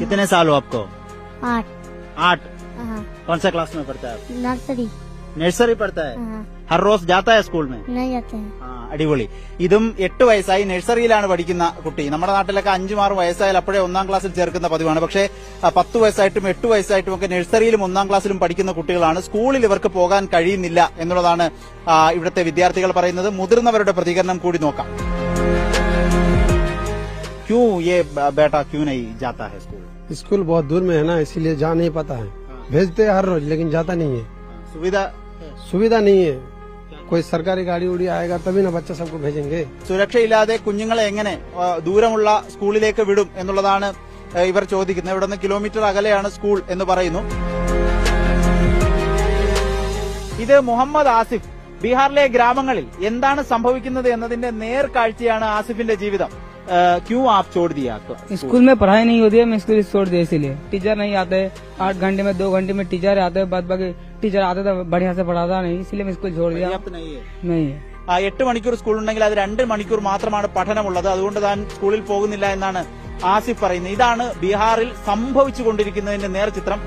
कितने साल हो आपको? 8। 8। हाँ। कौन सा क्लास में पढ़ता है? नर्सरी। നഴ്സറി പഠിത്ത हाँ। ഹർ റോസ് ജാത്ത ഹൈ സ്കൂൾ में? नहीं जाते हैं। ആ, അടിപൊളി. ഇതും 8 വയസ്സായി നഴ്സറിയിലാണ് പഠിക്കുന്ന കുട്ടി. നമ്മുടെ നാട്ടിലൊക്കെ 5-6 വയസ്സായാൽ അപ്പോഴേ 1ാം ക്ലാസ്സിൽ ചേർക്കുന്ന പതിവാണ്. പക്ഷേ 10 വയസ്സായിട്ടും 8 വയസ്സായിട്ടും ഒക്കെ നഴ്സറിയിലും 1ാം ക്ലാസ്സിലും പഠിക്കുന്ന കുട്ടികളാണ്. സ്കൂളിൽ ഇവർക്ക് പോകാൻ കഴിയുന്നില്ല എന്നുള്ളതാണ് ഇവിടുത്തെ വിദ്യാർത്ഥികൾ പറയുന്നത്. മുതിർന്നവരുടെ പ്രതികരണം കൂടി നോക്കാം. क्यों ये बेटा क्यों नहीं जाता है स्कूल? स्कूल बहुत दूर में है ना, इसीलिए जा नहीं पाता है। भेजते हैं हर रोज लेकिन जाता नहीं है। सुविधा नहीं है। कोई सरकारी गाड़ी उड़ी आएगा तभी ना बच्चा सबको भेजेंगे। സുരക്ഷയില്ലാതെ കുഞ്ഞുങ്ങളെ എങ്ങനെ ദൂരമുള്ള സ്കൂളിലേക്ക് വിടും എന്നുള്ളതാണ് ഇവർ ചോദിക്കുന്നത്. ഇവിടെ നിന്ന് കിലോമീറ്റർ അകലെയാണ് സ്കൂൾ എന്ന് പറയുന്നു. ഇത് മുഹമ്മദ് ആസിഫ്. ബീഹാറിലെ ഗ്രാമങ്ങളിൽ എന്താണ് സംഭവിക്കുന്നത് എന്നതിന്റെ നേർക്കാഴ്ചയാണ് ആസിഫിന്റെ ജീവിതം. क्यों आप छोड़ दिया? स्कूल में पढ़ाई नहीं होती है, मैं स्कूल छोड़ दिया इसीलिए। टीचर नहीं आते, 8 घंटे में 2 घंटे में टीचर आते, बाद बाकी टीचर आते तो बढ़िया से पढ़ाता नहीं, इसलिए मैं स्कूल छोड़ दिया। नहीं है. 8 മണിക്കൂർ സ്കൂൾ ഉണ്ടെങ്കിൽ അത് 2 മണിക്കൂർ മാത്രമാണ് പഠനമുള്ളത്. അതുകൊണ്ട് താൻ സ്കൂളിൽ പോകുന്നില്ല എന്നാണ് ആസിഫ് പറയുന്നത്. ഇതാണ് ബീഹാറിൽ സംഭവിച്ചുകൊണ്ടിരിക്കുന്നതിന്റെ നേർചിത്രം.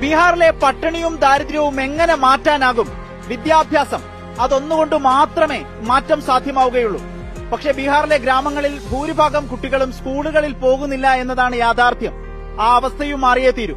ബീഹാറിലെ പട്ടിണിയും ദാരിദ്ര്യവും എങ്ങനെ മാറ്റാനാകും? വിദ്യാഭ്യാസം, അതൊന്നുകൊണ്ട് മാത്രമേ മാറ്റം സാധ്യമാവുകയുള്ളൂ. പക്ഷേ ബീഹാറിലെ ഗ്രാമങ്ങളിൽ ഭൂരിഭാഗം കുട്ടികളും സ്കൂളുകളിൽ പോകുന്നില്ല എന്നതാണ് യാഥാർത്ഥ്യം. ആ അവസ്ഥയും മാറിയേ തീരൂ.